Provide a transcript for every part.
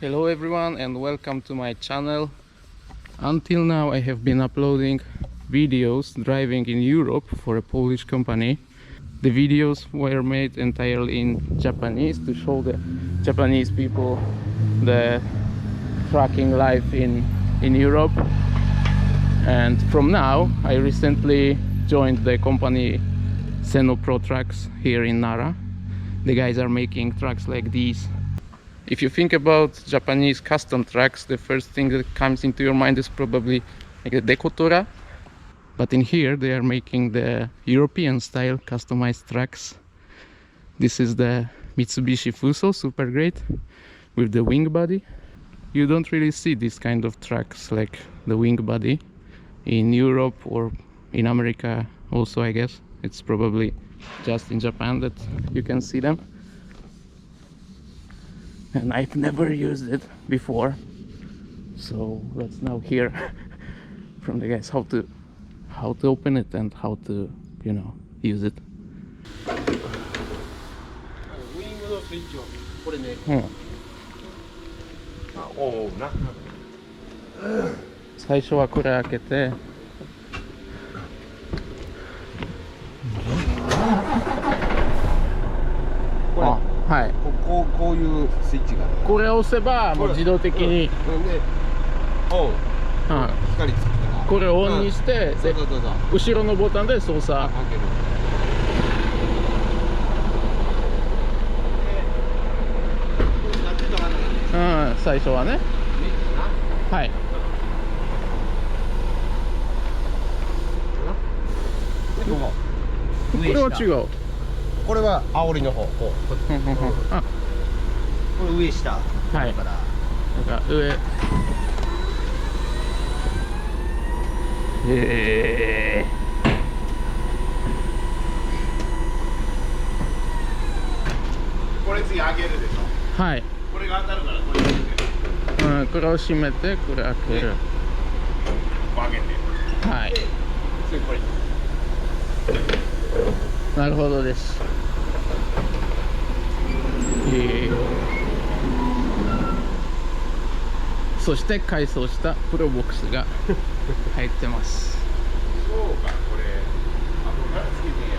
Hello everyone and welcome to my channel. Until now I have been uploading videos driving in Europe for a Polish company. The videos were made entirely in Japanese to show the Japanese people the trucking life in Europe. And from now I recently joined the company Seno Pro Trucks here in Nara. The guys are making trucks like these. If you think about Japanese custom trucks, the first thing that comes into your mind is probably like the Dekotora. But in here they are making the European style customized trucks. This is the Mitsubishi Fuso Super Great with the wing body. You don't really see this kind of trucks like the wing body in Europe or in America also, I guess. It's probably just in Japan that you can see them. And I've never used it before, so let's now hear from the guys how to open it and how to, you know, use it. ウイングのスイッチをこれね。おうな。最初はこれ開けて、はい、こういうスイッチがある。これを押せばもう自動的に、で、オン、光つくから。これをオンにして、で後ろのボタンで操作。かける。最初はね。はい。これは違う。これは煽りの方。これ上下。はい。だからなんか上。これ次上げるでしょ。はい。これが当たるからこれ上げて。これを閉めてこれ開ける。上げて。はい。次これ。なるほどです。そして改装したプロボックスが入ってます。そうか、これ後からつけてんや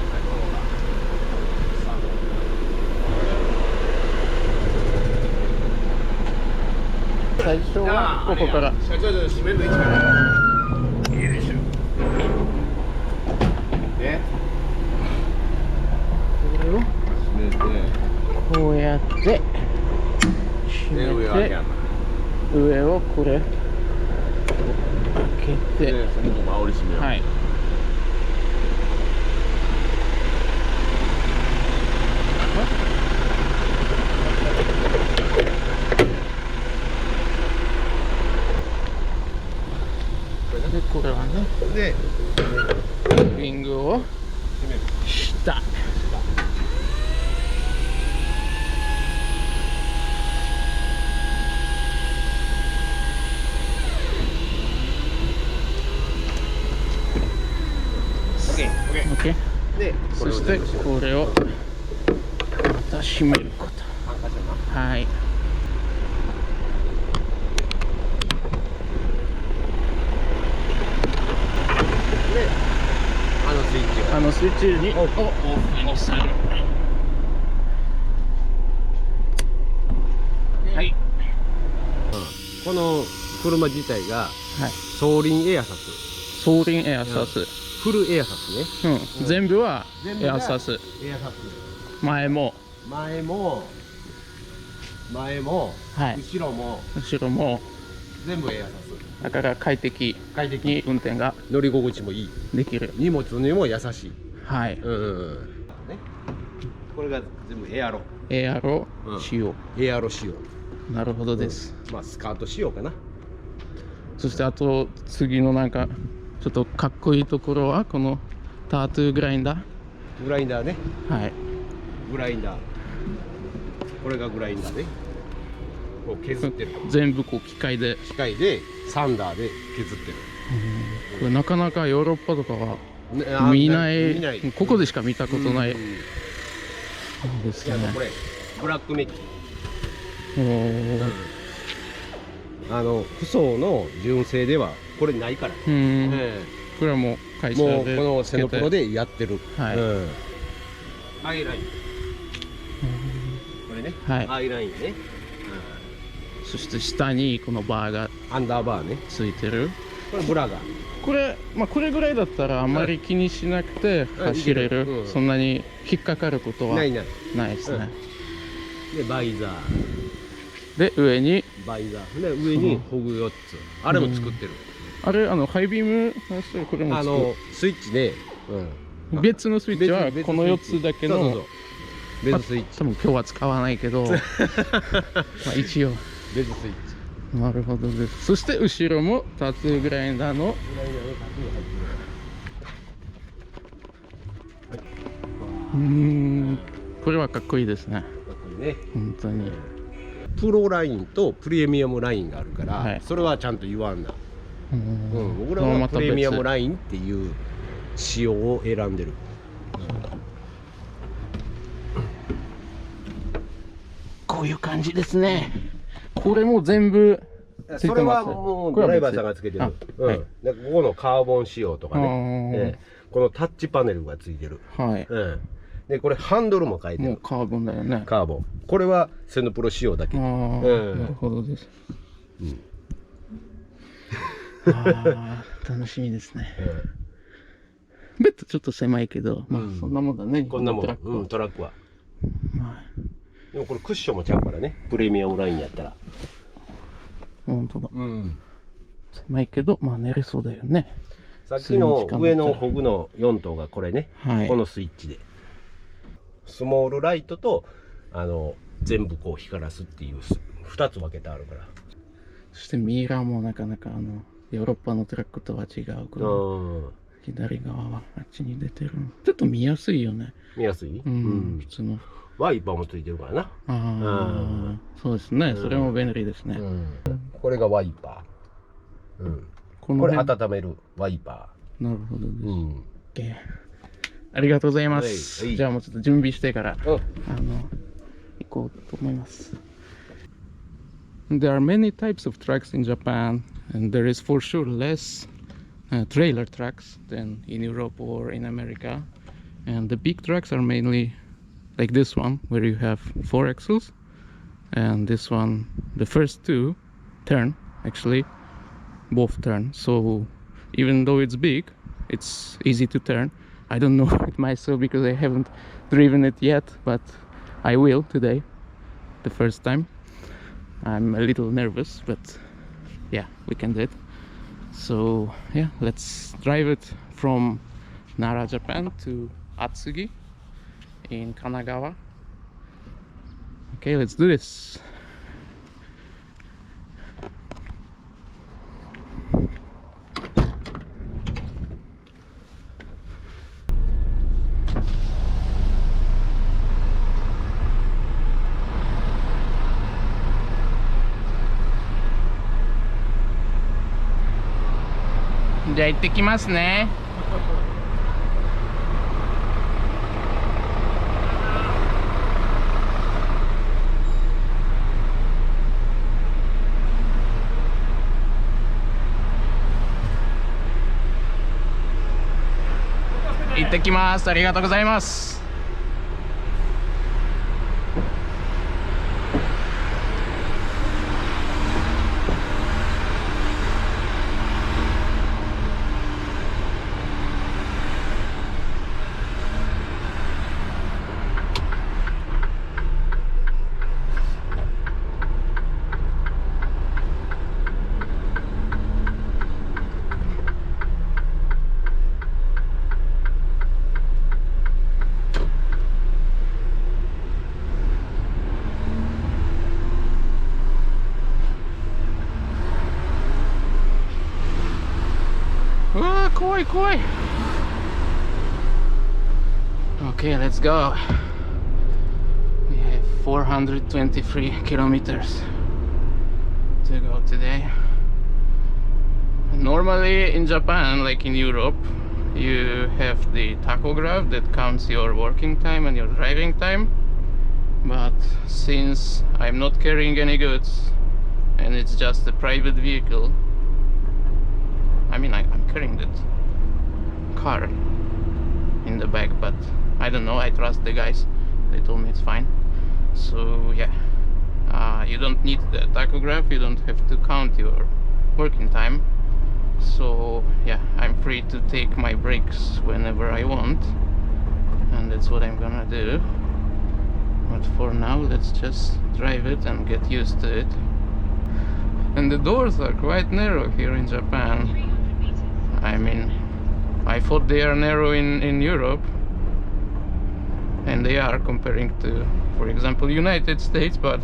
な。最初はここから。社長閉めるの位置からいいでしょ。で、これを閉めて、こうやって閉めて、上をこれ開けて、そのまま煽り閉めよう。はい。でこれはね、で、ウィングを下。OK。で、そしてこれをまた閉めること。はい。あのスイッチにオフにする。はい。この車自体が双輪エアサス。双輪エアサス。フルエアサスね。全部はエアサス。エアサス。前も、はい、後ろも全部エアサス。だから快適に運転が乗り心地もいい。できる。荷物にも優しい。はい。ね。これが全部エアロ仕様。エアロ仕様。なるほどです。まあスカート仕様かな。そしてあと次のなんかちょっとかっこいいところはこのタトゥーグラインダー。グラインダーね。はい。グラインダー。これがグラインダーね。こう削ってる。全部こう機械でサンダーで削ってる。これなかなかヨーロッパとかは見ない、ここでしか見たことないですね。これブラックメッキ。不走の純正ではこれないから、これはもう会社でもうこのセノプロでやってる、はい、アイライン、これね、はい、アイラインね、そして下にこのバーがアンダーバーねついてる。これブラがこれ、これぐらいだったらあんまり気にしなくて走れる、そんなに引っかかることはないですね。でバイザーで上にバイザーで上にホグ4つ、あれも作ってる、あれハイビームこれも作るスイッチで、別のスイッチはこの4つだけの別スイッチ、多分今日は使わないけど一応別スイッチ、なるほどです。そして後ろもタトゥーグラインダーのこれはかっこいいですね。本当にプロラインとプレミアムラインがあるから、はい、それはちゃんと言わんな。僕らはプレミアムラインっていう仕様を選んでる。こういう感じですね。これも全部ついてます。それはもうドライバーさんがつけてる。ここのカーボン仕様とかね、このタッチパネルがついてる。はい。でこれハンドルも書いてる。もうカーボンだよね。カーボン。これはセノプロ仕様だけ。なるほどです。楽しみですね。ベッドちょっと狭いけど、そんなもんだね。こんなもん。トラックは。でもこれクッションもちゃうからね。プレミアムラインやったら。本当だ。狭いけど、寝れそうだよね。さっきの上のホグの4頭がこれね。このスイッチで。スモールライトと全部こう光らすっていう2つ分けてあるから。そしてミラーもなかなかヨーロッパのトラックとは違う。左側はあっちに出てる。ちょっと見やすいよね。見やすい？普通の。ワイパーもついてるからな。そうですね。それも便利ですね。これがワイパー。これ温めるワイパー。なるほどです。ありがとうございます。じゃあもうちょっと準備してから行こうと思います。There are many types of trucks in Japan, and there is for sure less trailer trucks than in Europe or in America. And the big trucks are mainly like this one, where you have 4 axles, and this one, the first 2 turn, actually, both turn. So even though it's big, it's easy to turn. I don't know it myself because I haven't driven it yet, but I will today, the first time. I'm a little nervous, but yeah, we can do it. So yeah, let's drive it from Nara, Japan to Atsugi in Kanagawa. Okay, let's do this.じゃあ行ってきますね。行ってきます。ありがとうございます。怖い怖い。 Okay, let's go. We have 423 kilometers to go today. Normally in Japan, like in Europe, you have the tachograph that counts your working time and your driving time. But since I'm not carrying any goods, and it's just a private vehicle. I mean, I'm carrying that car in the back, but I don't know, I trust the guys. They told me it's fine. So yeah, you don't need the tachograph, you don't have to count your working time. So yeah, I'm free to take my breaks whenever I want, and that's what I'm gonna do. But for now, let's just drive it and get used to it. And the doors are quite narrow here in Japan. I mean, I thought they are narrow in Europe, and they are, comparing to, for example, United States, but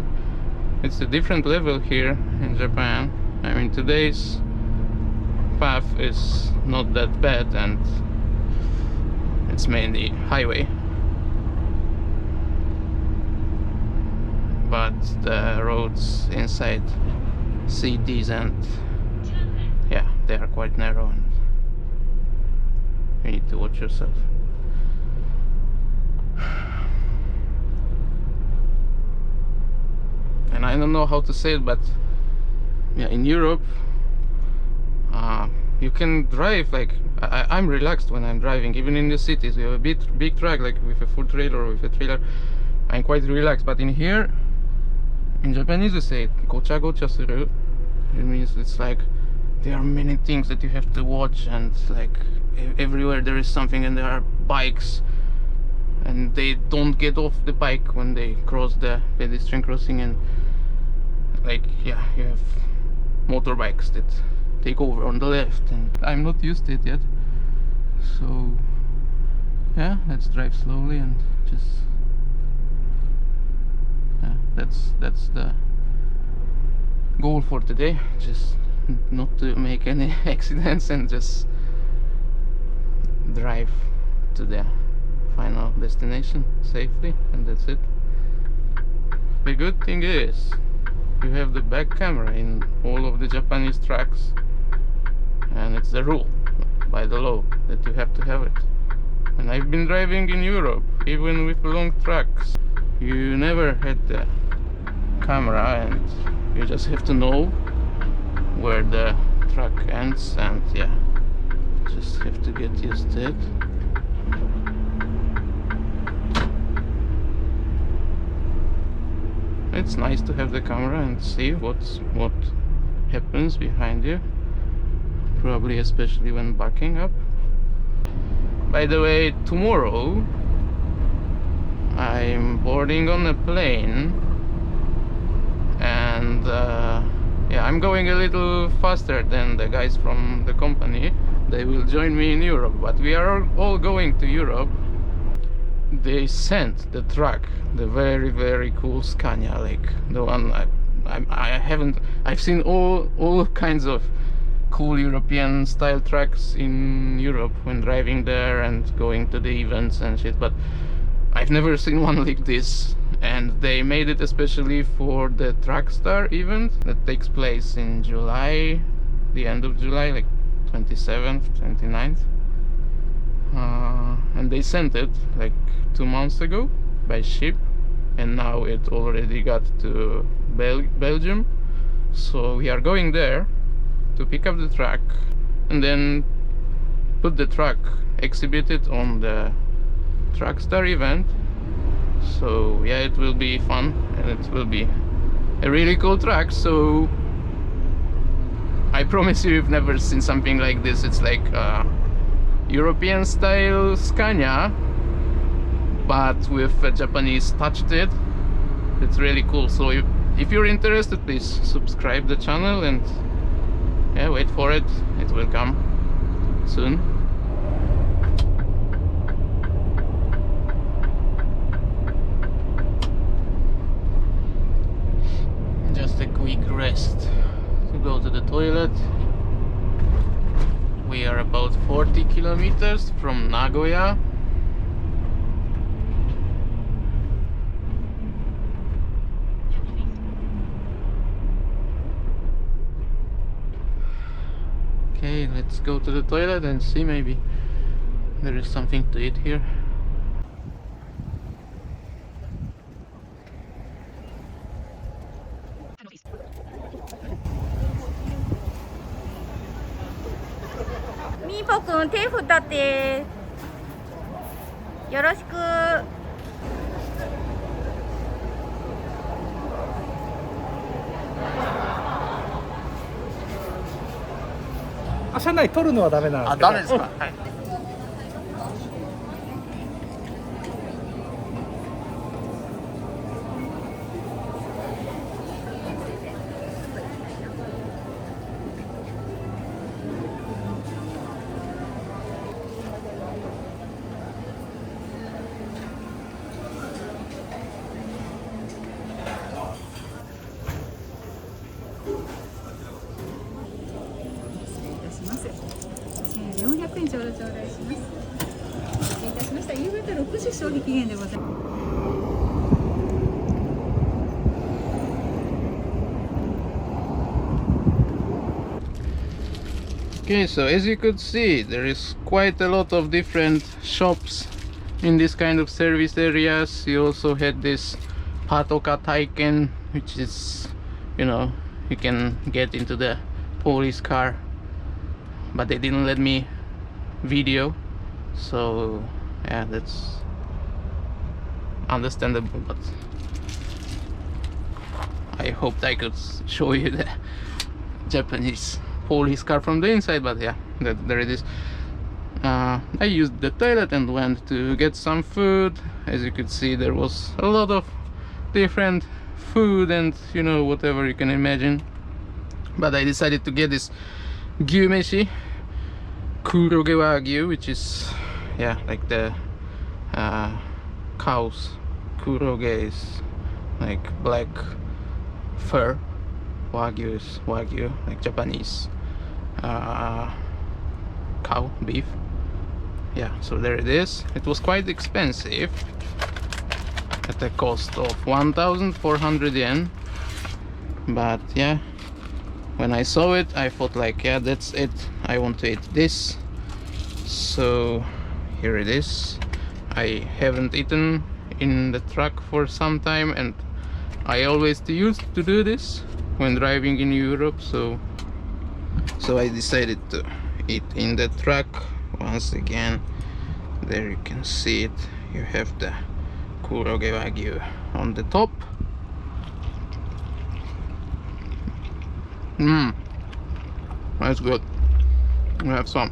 it's a different level here in Japan. I mean, today's path is not that bad, and it's mainly highway, but the roads inside cities, and yeah, they are quite narrow, and you need to watch yourself. And I don't know how to say it, but yeah, in Europe you can drive like I'm relaxed when I'm driving. Even in the cities, we have a big truck like with a full trailer or with a trailer, I'm quite relaxed. But in here, in Japanese we say gocha gocha suru. It means it's like there are many things that you have to watch, and like everywhere there is something, and there are bikes, and they don't get off the bike when they cross the pedestrian crossing, and like yeah, you have motorbikes that take over on the left, and I'm not used to it yet. So yeah, let's drive slowly and just yeah, that's the goal for today, just not to make any accidents and just drive to the final destination safely, and that's it. The good thing is you have the back camera in all of the Japanese trucks, and it's the rule by the law that you have to have it. And I've been driving in Europe, even with long trucks, you never had the camera, and you just have to know where the truck ends, and yeah, just have to get used to it. It's nice to have the camera and see what happens behind you, probably especially when backing up. By the way, tomorrow I'm boarding on a plane, and yeah, I'm going a little faster than the guys from the company. They will join me in Europe, but we are all going to Europe. They sent the truck, the very cool Scania, like the one I've seen all kinds of cool European style trucks in Europe when driving there and going to the events and shit, but I've never seen one like this. And they made it especially for the Truckstar event that takes place in July, the end of July, like 27th, 29th. And they sent it like 2 months ago by ship, and now it already got to Belgium. So we are going there to pick up the truck and then put the truck, exhibit it on the Truckstar event. So yeah, it will be fun, and it will be a really cool truck. So I promise you, you've never seen something like this. It's like European style Scania, but with a Japanese touch to it. It's really cool. So if you're interested, please subscribe the channel, and yeah, wait for it. It will come soon. Just a quick rest to go to the toilet. We are about 40 kilometers from Nagoya. Okay, let's go to the toilet and see, maybe there is something to eat here. 君手振ったってよろしく。車内撮るのはダメなんですけど。ダメですか？はい。400円ちょうど頂戴します。失礼いたしました。夕方6時消費期限でございます。Okay, so as you could see, there is quite a lot of different shops in this kind of service areas. You also had this Patoka Taiken, which is, you know, you can get into the police car, but they didn't let me video, so yeah, that's understandable, but I hoped I could show you the Japanese police car from the inside, but yeah, there it is. I used the toilet and went to get some food. As you could see, there was a lot of different food and, you know, whatever you can imagine, but I decided to get this gyumeshi Kuroge Wagyu, which is, yeah, like the cows. Kuroge is like black fur, Wagyu is Wagyu, like Japanese cow beef. Yeah, so there it is. It was quite expensive, at the cost of 1,400 yen, but yeah, when I saw it I thought like, yeah, that's it, I want to eat this. So here it is. I haven't eaten in the truck for some time, and I always used to do this when driving in Europe, so I decided to eat in the truck. Once again, there you can see it, you have the Kuroge Wagyu on the top. That's good. We have some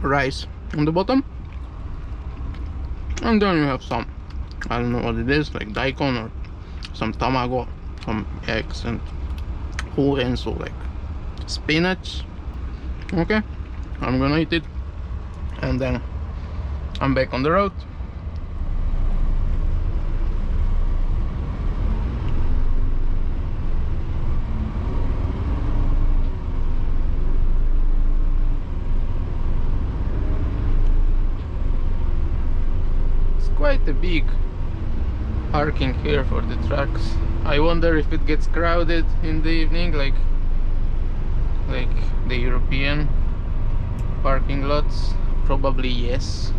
rice on the bottom, and then you have some, I don't know what it is, like daikon or some tamago, some eggs, and horen, so like spinach. Okay, I'm gonna eat it and then I'm back on the road. It's quite a big parking here for the trucks. I wonder if it gets crowded in the evening, like the European parking lots. Probably yes.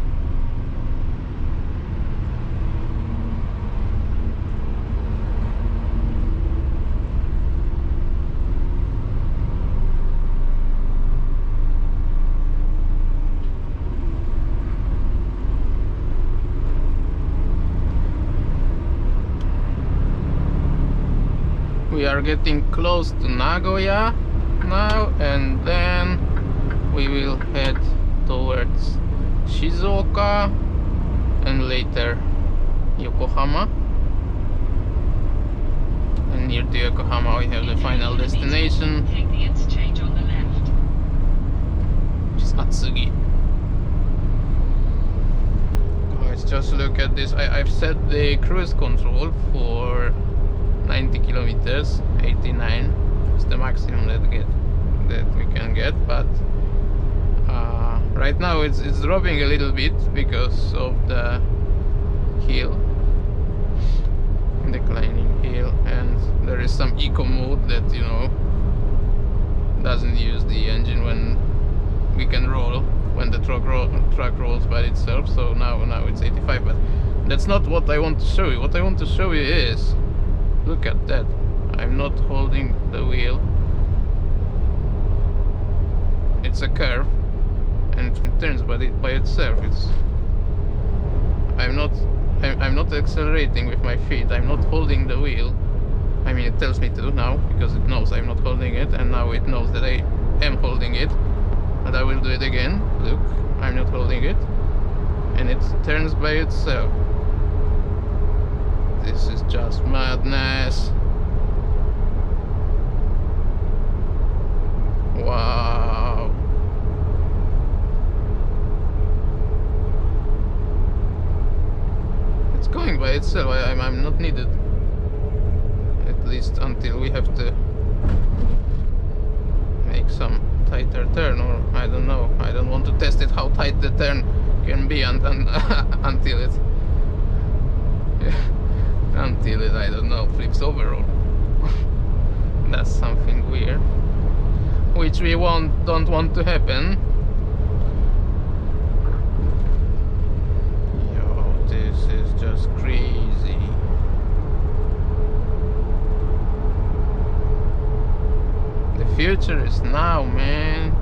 We are getting close to Nagoya now, and then we will head towards Shizuoka and later Yokohama. And near to Yokohama we have the final destination, Take the interchange on the left. which is Atsugi. Let's just look at this. I've set the cruise control for 90 kilometers, 89 is the maximum that we can get, but right now it's dropping a little bit because of the hill, declining hill, and there is some eco mode that, you know, doesn't use the engine when we can roll, when the truck rolls by itself. So now it's 85, but that's not what I want to show you. What I want to show you is, look at that, I'm not holding the wheel, it's a curve, and it turns by itself. I'm not accelerating with my feet. I'm not holding the wheel. I mean, it tells me to now because it knows I'm not holding it, and now it knows that I am holding it. But I will do it again. Look, I'm not holding it, and it turns by itself. This is just madness. Wow. It's going by itself. I'm not needed. At least until we have to make some tighter turn, or I don't know. I don't want to test it how tight the turn can be until it until it, I don't know, flips over or does something weird, which we don't want to happen. Yo, this is just crazy. The future is now, man.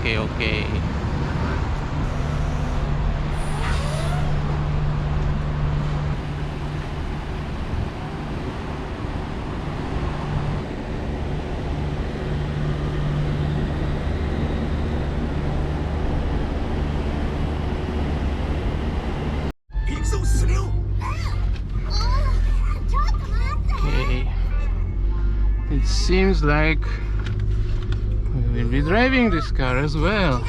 Okay. Okay. It seems like we will be driving this car as well.